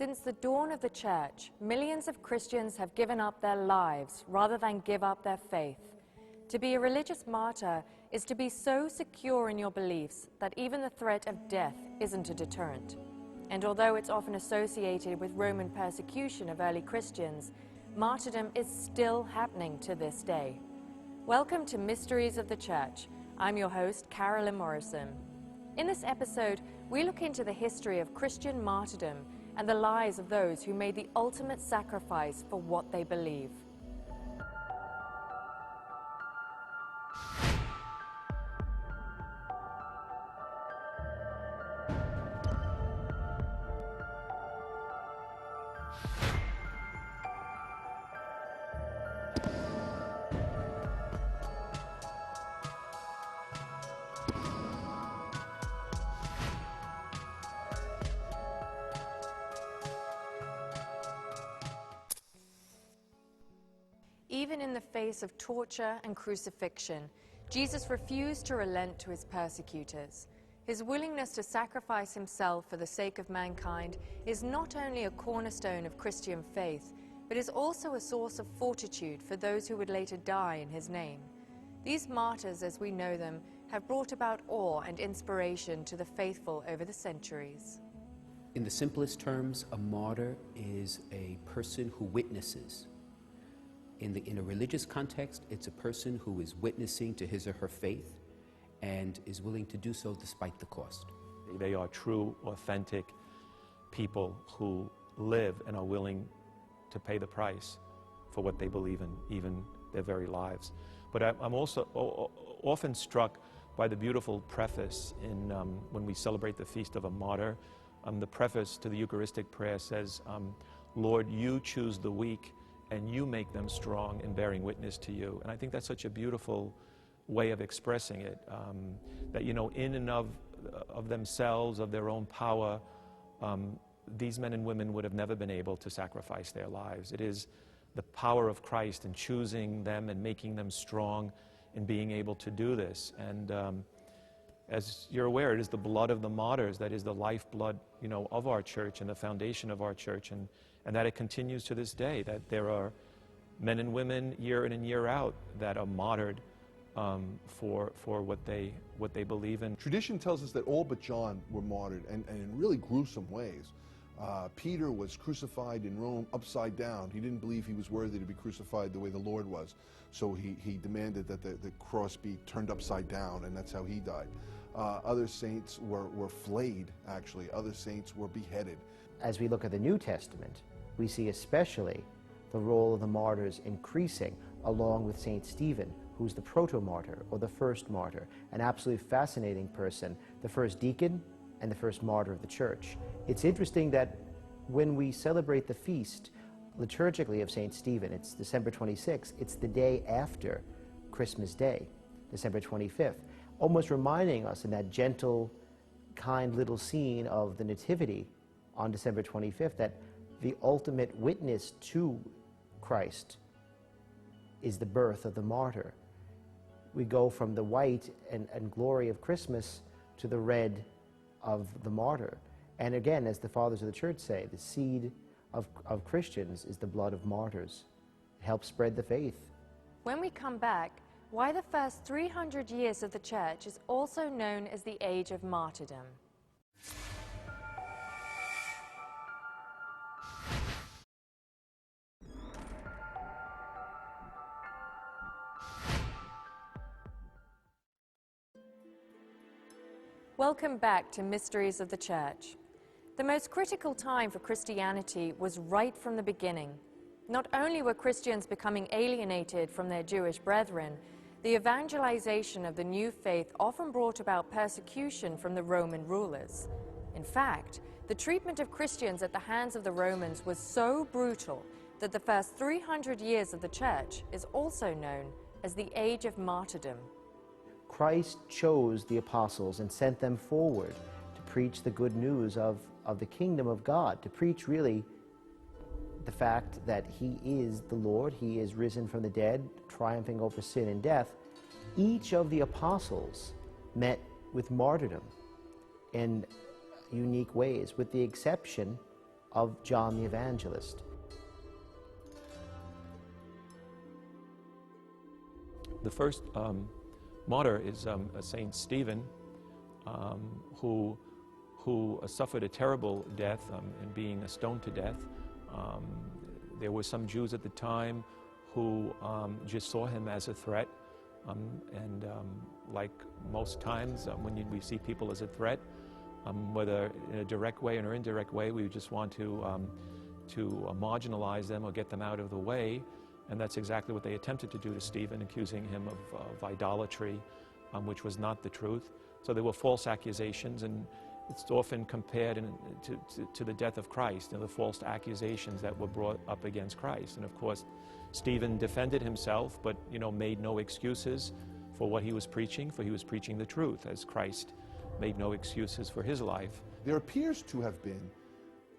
Since the dawn of the Church, millions of Christians have given up their lives rather than give up their faith. To be a religious martyr is to be so secure in your beliefs that even the threat of death isn't a deterrent. And although it's often associated with Roman persecution of early Christians, martyrdom is still happening to this day. Welcome to Mysteries of the Church. I'm your host, Carolyn Morrison. In this episode, we look into the history of Christian martyrdom and the lives of those who made the ultimate sacrifice for what they believe. Even in the face of torture and crucifixion, Jesus refused to relent to his persecutors. His willingness to sacrifice himself for the sake of mankind is not only a cornerstone of Christian faith, but is also a source of fortitude for those who would later die in his name. These martyrs, as we know them, have brought about awe and inspiration to the faithful over the centuries. In the simplest terms, a martyr is a person who witnesses. In a religious context, it's a person who is witnessing to his or her faith and is willing to do so despite the cost. They are true, authentic people who live and are willing to pay the price for what they believe in, even their very lives. But I'm also often struck by the beautiful preface in when we celebrate the Feast of a Martyr. The preface to the Eucharistic prayer says, Lord, you choose the weak and you make them strong in bearing witness to you. And I think that's such a beautiful way of expressing it, that, you know, in and of themselves, of their own power, these men and women would have never been able to sacrifice their lives. It is the power of Christ in choosing them and making them strong in being able to do this. And as you're aware, it is the blood of the martyrs that is the lifeblood, you know, of our church and the foundation of our church, and that it continues to this day, that there are men and women year in and year out that are martyred for what they believe in. Tradition tells us that all but John were martyred, and in really gruesome ways. Peter was crucified in Rome upside down. He didn't believe he was worthy to be crucified the way the Lord was, so he demanded that the cross be turned upside down, and that's how he died. Other saints were flayed, actually. Other saints were beheaded. As we look at the New Testament, we see especially the role of the martyrs increasing, along with St. Stephen, who's the proto-martyr, or the first martyr, an absolutely fascinating person, the first deacon and the first martyr of the church. It's interesting that when we celebrate the feast liturgically of St. Stephen, it's December 26th, it's the day after Christmas Day, December 25th, almost reminding us in that gentle, kind little scene of the Nativity on December 25th that the ultimate witness to Christ is the birth of the martyr. We go from the white and glory of Christmas to the red of the martyr. And again, as the fathers of the church say, the seed of Christians is the blood of martyrs. It helps spread the faith. When we come back, why the first 300 years of the church is also known as the age of martyrdom. Welcome back to Mysteries of the Church. The most critical time for Christianity was right from the beginning. Not only were Christians becoming alienated from their Jewish brethren, the evangelization of the new faith often brought about persecution from the Roman rulers. In fact, the treatment of Christians at the hands of the Romans was so brutal that the first 300 years of the church is also known as the age of martyrdom. Christ chose the apostles and sent them forward to preach the good news of the kingdom of God, to preach really the fact that he is the Lord, he is risen from the dead, triumphing over sin and death. Each of the apostles met with martyrdom in unique ways, with the exception of John the Evangelist. The first martyr is Saint Stephen, who suffered a terrible death in being stoned to death. There were some Jews at the time who just saw him as a threat, and like most times when we see people as a threat, whether in a direct way or an indirect way, we just want to marginalize them or get them out of the way. And that's exactly what they attempted to do to Stephen, accusing him of idolatry, which was not the truth. So there were false accusations, and it's often compared to the death of Christ, and the false accusations that were brought up against Christ. And of course, Stephen defended himself, but made no excuses for what he was preaching, for he was preaching the truth, as Christ made no excuses for his life. There appears to have been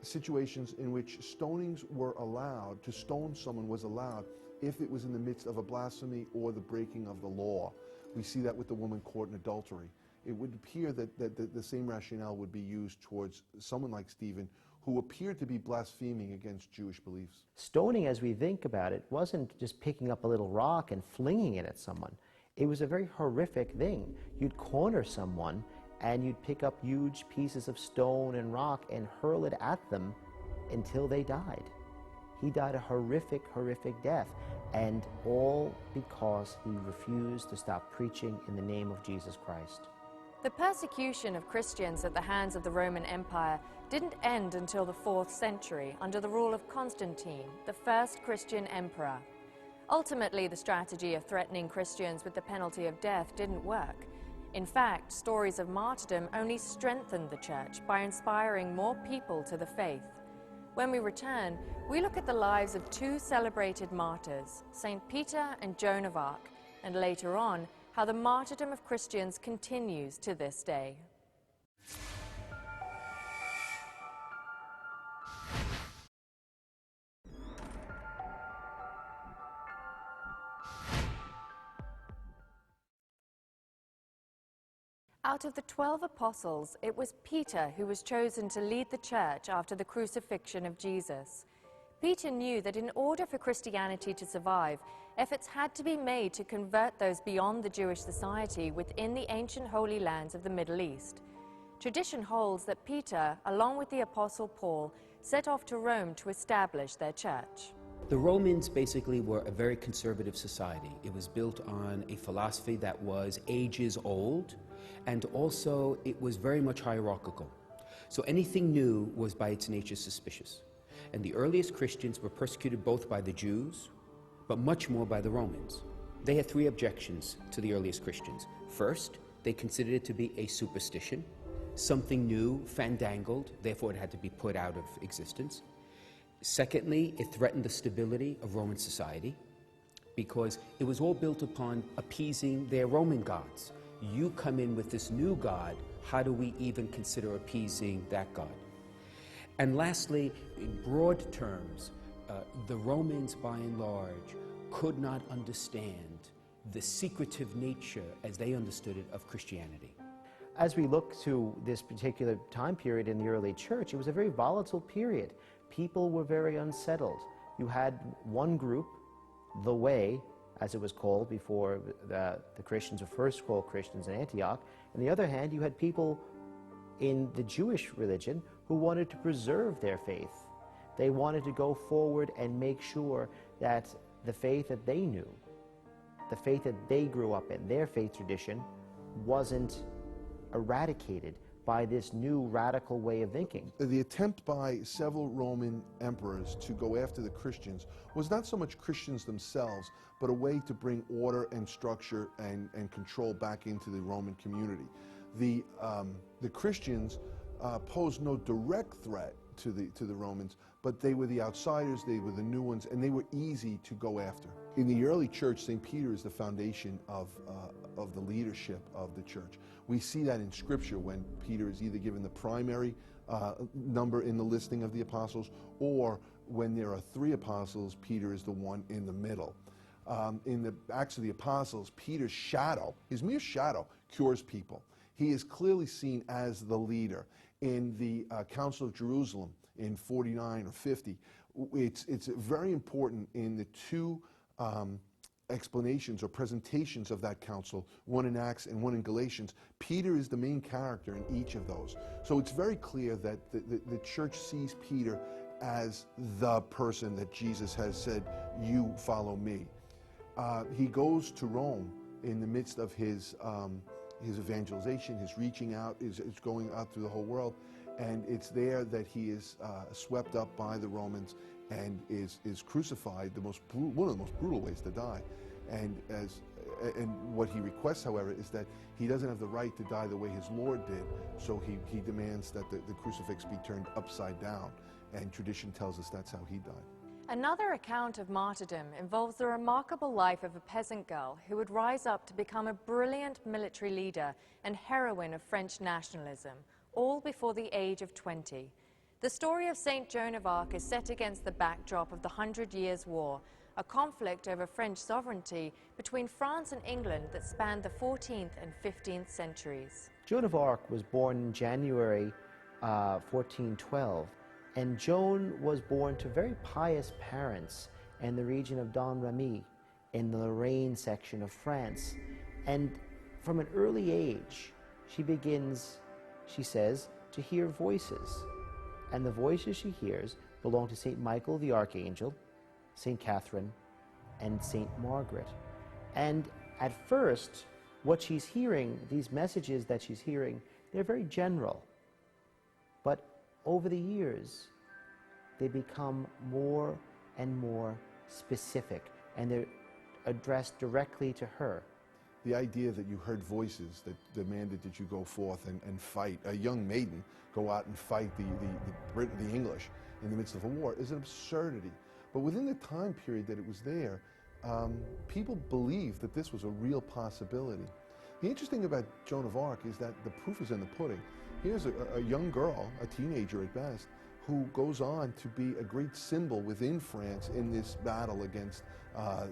situations in which stonings were allowed, to stone someone was allowed, if it was in the midst of a blasphemy or the breaking of the law. We see that with the woman caught in adultery. It would appear that the same rationale would be used towards someone like Stephen, who appeared to be blaspheming against Jewish beliefs. Stoning, as we think about it, wasn't just picking up a little rock and flinging it at someone. It was a very horrific thing. You'd corner someone and you'd pick up huge pieces of stone and rock and hurl it at them until they died. He died a horrific, horrific death, and all because he refused to stop preaching in the name of Jesus Christ. The persecution of Christians at the hands of the Roman Empire didn't end until the 4th century under the rule of Constantine, the first Christian emperor. Ultimately, the strategy of threatening Christians with the penalty of death didn't work. In fact, stories of martyrdom only strengthened the church by inspiring more people to the faith. When we return, we look at the lives of 2 celebrated martyrs, St. Peter and Joan of Arc, and later on, how the martyrdom of Christians continues to this day. Out of the 12 apostles, it was Peter who was chosen to lead the church after the crucifixion of Jesus. Peter knew that in order for Christianity to survive, efforts had to be made to convert those beyond the Jewish society within the ancient Holy Lands of the Middle East. Tradition holds that Peter, along with the Apostle Paul, set off to Rome to establish their church. The Romans basically were a very conservative society. It was built on a philosophy that was ages old, and also it was very much hierarchical. So anything new was by its nature suspicious. And the earliest Christians were persecuted both by the Jews, but much more by the Romans. They had 3 objections to the earliest Christians. First, they considered it to be a superstition, something new, fandangled, therefore it had to be put out of existence. Secondly, it threatened the stability of Roman society because it was all built upon appeasing their Roman gods. You come in with this new god, how do we even consider appeasing that god? And lastly, in broad terms, the Romans, by and large, could not understand the secretive nature, as they understood it, of Christianity. As we look to this particular time period in the early church, it was a very volatile period. People were very unsettled. You had one group, the Way, as it was called before the Christians were first called Christians in Antioch. On the other hand, you had people in the Jewish religion who wanted to preserve their faith. They wanted to go forward and make sure that the faith that they knew, the faith that they grew up in, their faith tradition, wasn't eradicated by this new radical way of thinking. The attempt by several Roman emperors to go after the Christians was not so much Christians themselves, but a way to bring order and structure and control back into the Roman community. The Christians posed no direct threat to the Romans, but they were the outsiders, they were the new ones, and they were easy to go after. In the early church, St. Peter is the foundation of the leadership of the church. We see that in Scripture when Peter is either given the primary number in the listing of the apostles, or when there are 3 apostles, Peter is the one in the middle. In the Acts of the Apostles, Peter's shadow, his mere shadow, cures people. He is clearly seen as the leader. In the Council of Jerusalem, in 49 or 50. It's very important in the two explanations or presentations of that council, one in Acts and one in Galatians. Peter is the main character in each of those. So it's very clear that the church sees Peter as the person that Jesus has said, you follow me. He goes to Rome in the midst of his evangelization, his reaching out, is going out through the whole world, and it's there that he is swept up by the Romans and is crucified, one of the most brutal ways to die. And what he requests, however, is that he doesn't have the right to die the way his Lord did, so he demands that the crucifix be turned upside down, and tradition tells us that's how he died. Another account of martyrdom involves the remarkable life of a peasant girl who would rise up to become a brilliant military leader and heroine of French nationalism, all before the age of 20. The story of St. Joan of Arc is set against the backdrop of the 100 Years' War, a conflict over French sovereignty between France and England that spanned the 14th and 15th centuries. Joan of Arc was born in January 1412, and Joan was born to very pious parents in the region of Domremy in the Lorraine section of France. And from an early age, she begins, she says, to hear voices. And the voices she hears belong to St. Michael the Archangel, St. Catherine, and St. Margaret. And at first, what she's hearing, these messages that she's hearing, they're very general. But over the years, they become more and more specific, and they're addressed directly to her. The idea that you heard voices that demanded that you go forth and fight, a young maiden go out and fight the English in the midst of a war, is an absurdity. But within the time period that it was there, people believed that this was a real possibility. The interesting thing about Joan of Arc is that the proof is in the pudding. Here's a young girl, a teenager at best, who goes on to be a great symbol within France in this battle against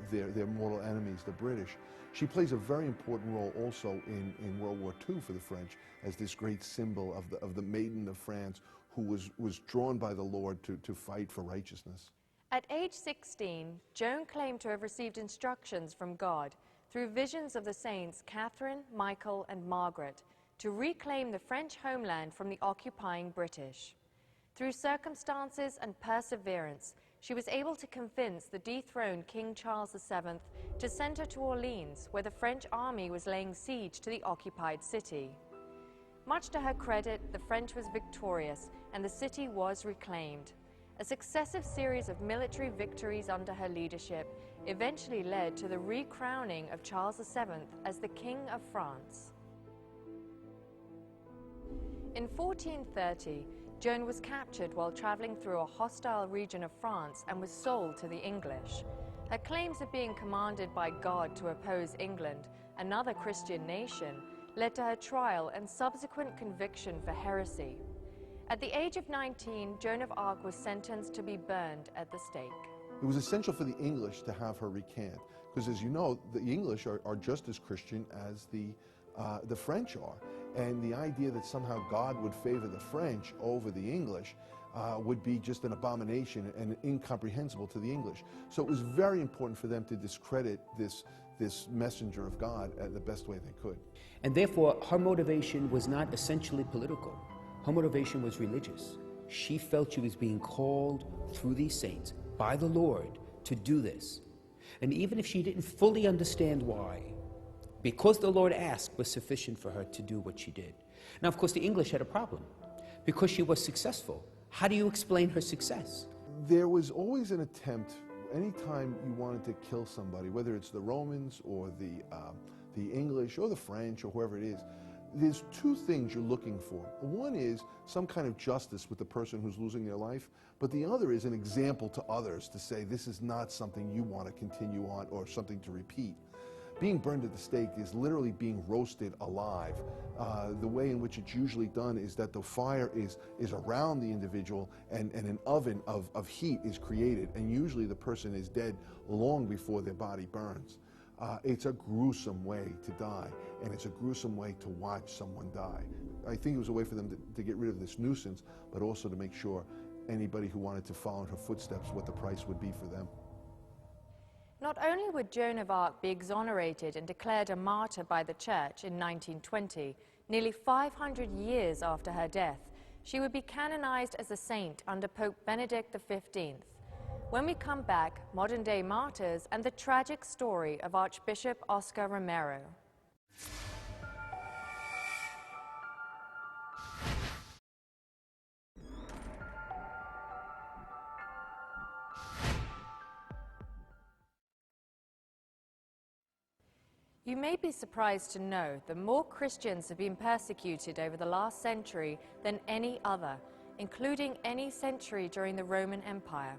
their mortal enemies, the British. She plays a very important role also in World War II for the French as this great symbol of the maiden of France who was drawn by the Lord to fight for righteousness. At age 16, Joan claimed to have received instructions from God through visions of the saints Catherine, Michael, and Margaret to reclaim the French homeland from the occupying British. Through circumstances and perseverance, she was able to convince the dethroned King Charles VII to send her to Orleans, where the French army was laying siege to the occupied city. Much to her credit, the French was victorious and the city was reclaimed. A successive series of military victories under her leadership eventually led to the recrowning of Charles VII as the King of France. In 1430, Joan was captured while traveling through a hostile region of France and was sold to the English. Her claims of being commanded by God to oppose England, another Christian nation, led to her trial and subsequent conviction for heresy. At the age of 19, Joan of Arc was sentenced to be burned at the stake. It was essential for the English to have her recant, because as you know, the English are just as Christian as the French are. And the idea that somehow God would favor the French over the English would be just an abomination and incomprehensible to the English. So it was very important for them to discredit this messenger of God the best way they could. And therefore, her motivation was not essentially political. Her motivation was religious. She felt she was being called through these saints by the Lord to do this. And even if she didn't fully understand why, because the Lord asked was sufficient for her to do what she did. Now, of course, the English had a problem because she was successful. How do you explain her success? There was always an attempt, anytime you wanted to kill somebody, whether it's the Romans or the English or the French or whoever it is, there's two things you're looking for. One is some kind of justice with the person who's losing their life, but the other is an example to others to say this is not something you want to continue on or something to repeat. Being burned at the stake is literally being roasted alive. The way in which it's usually done is that the fire is around the individual and an oven of heat is created, and usually the person is dead long before their body burns. It's a gruesome way to die, and it's a gruesome way to watch someone die. I think it was a way for them to get rid of this nuisance, but also to make sure anybody who wanted to follow in her footsteps what the price would be for them. Not only would Joan of Arc be exonerated and declared a martyr by the Church in 1920, nearly 500 years after her death, she would be canonized as a saint under Pope Benedict XV. When we come back, modern-day martyrs and the tragic story of Archbishop Oscar Romero. You may be surprised to know that more Christians have been persecuted over the last century than any other, including any century during the Roman Empire.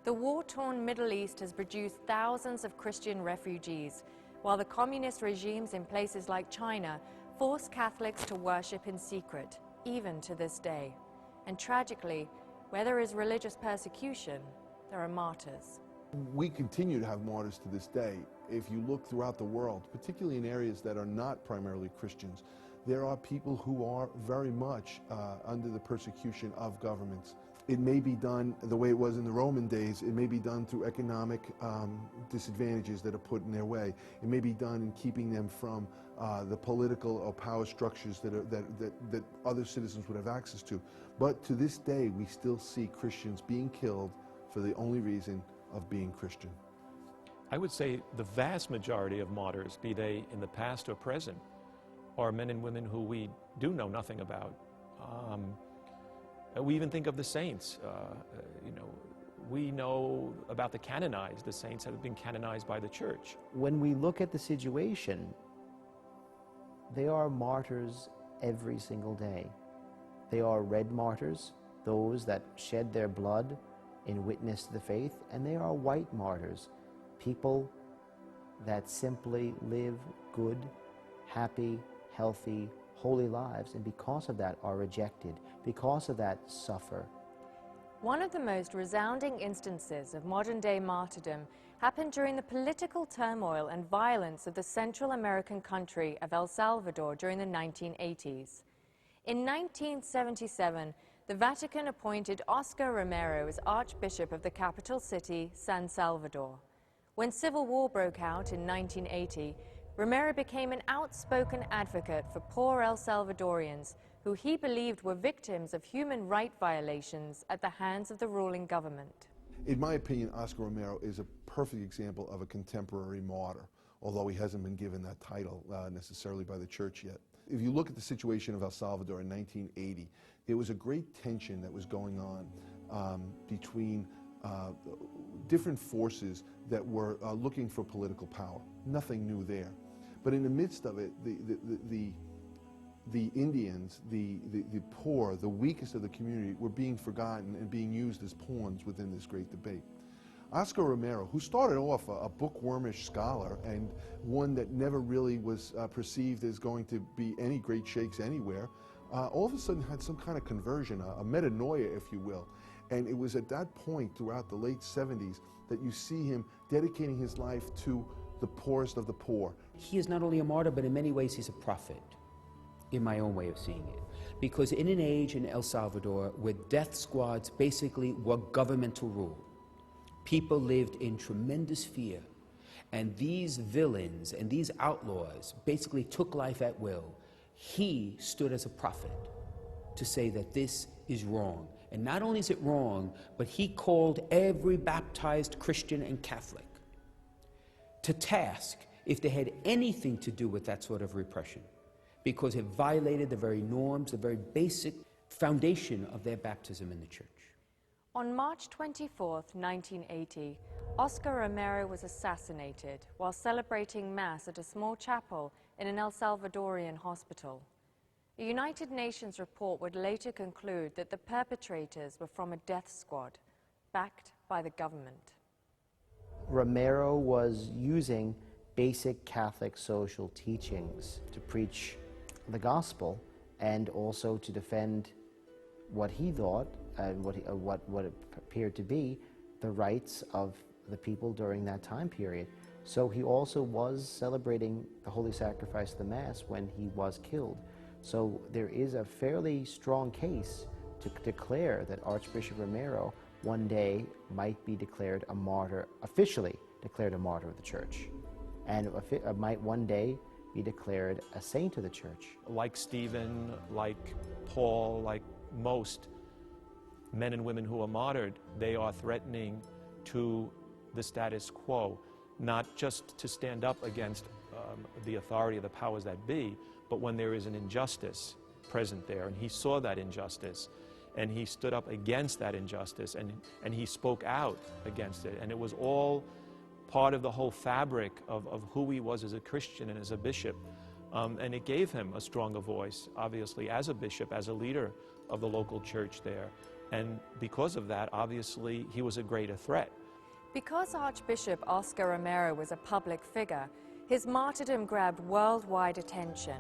The war-torn Middle East has produced thousands of Christian refugees, while the communist regimes in places like China force Catholics to worship in secret, even to this day. And tragically, where there is religious persecution, there are martyrs. We continue to have martyrs to this day. If you look throughout the world, particularly in areas that are not primarily Christians, there are people who are very much under the persecution of governments. It may be done the way it was in the Roman days. It may be done through economic disadvantages that are put in their way. It may be done in keeping them from the political or power structures that other citizens would have access to. But to this day, we still see Christians being killed for the only reason of being Christian. I would say the vast majority of martyrs, be they in the past or present, are men and women who we do know nothing about. We even think of the saints. We know about the canonized. The saints have been canonized by the church. When we look at the situation, they are martyrs every single day. They are red martyrs, those that shed their blood in witness to the faith, and they are white martyrs, people that simply live good, happy, healthy, holy lives, and because of that are rejected, because of that suffer. One of the most resounding instances of modern-day martyrdom happened during the political turmoil and violence of the Central American country of El Salvador during the 1980s. In 1977, the Vatican appointed Oscar Romero as Archbishop of the capital city, San Salvador. When civil war broke out in 1980, Romero became an outspoken advocate for poor El Salvadorians who he believed were victims of human rights violations at the hands of the ruling government. In my opinion, Oscar Romero is a perfect example of a contemporary martyr, although he hasn't been given that title necessarily by the church yet. If you look at the situation of El Salvador in 1980, there was a great tension that was going on between different forces that were looking for political power. Nothing new there. But in the midst of it, the Indians, the poor, the weakest of the community were being forgotten and being used as pawns within this great debate. Oscar Romero, who started off a bookwormish scholar and one that never really was perceived as going to be any great shakes anywhere, all of a sudden had some kind of conversion, a metanoia, if you will. And it was at that point throughout the late 70s that you see him dedicating his life to the poorest of the poor. He is not only a martyr, but in many ways he's a prophet, in my own way of seeing it. Because in an age in El Salvador where death squads basically were governmental rule, people lived in tremendous fear, and these villains and these outlaws basically took life at will. He stood as a prophet to say that this is wrong. And not only is it wrong, but he called every baptized Christian and Catholic to task if they had anything to do with that sort of repression, because it violated the very norms, the very basic foundation of their baptism in the church. On March 24, 1980, Oscar Romero was assassinated while celebrating Mass at a small chapel in an El Salvadorian hospital. A United Nations report would later conclude that the perpetrators were from a death squad, backed by the government. Romero was using basic Catholic social teachings to preach the gospel and also to defend what he thought and what it appeared to be the rights of the people during that time period. So he also was celebrating the Holy Sacrifice of the Mass when he was killed. So there is a fairly strong case to declare that Archbishop Romero one day might be declared a martyr, officially declared a martyr of the Church, and might one day be declared a saint of the Church. Like Stephen, like Paul, like most men and women who are martyred, they are threatening to the status quo, not just to stand up against the authority of the powers that be, but when there is an injustice present there. And he saw that injustice, and he stood up against that injustice, and he spoke out against it. And it was all part of the whole fabric of who he was as a Christian and as a bishop. And it gave him a stronger voice, obviously, as a bishop, as a leader of the local church there. And because of that, obviously, he was a greater threat. Because Archbishop Oscar Romero was a public figure, his martyrdom grabbed worldwide attention.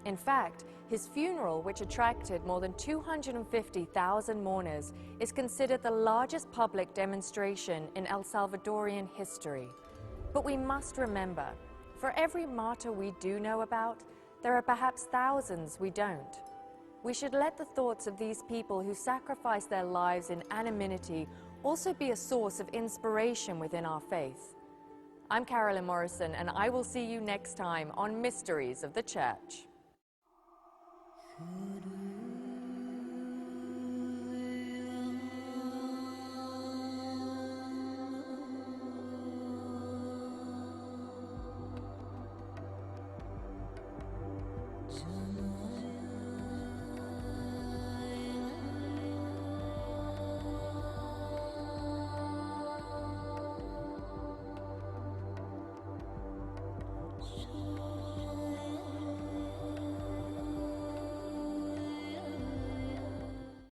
In fact, his funeral, which attracted more than 250,000 mourners, is considered the largest public demonstration in El Salvadorian history. But we must remember, for every martyr we do know about, there are perhaps thousands we don't. We should let the thoughts of these people who sacrificed their lives in anonymity also be a source of inspiration within our faith. I'm Carolyn Morrison, and I will see you next time on Mysteries of the Church. Should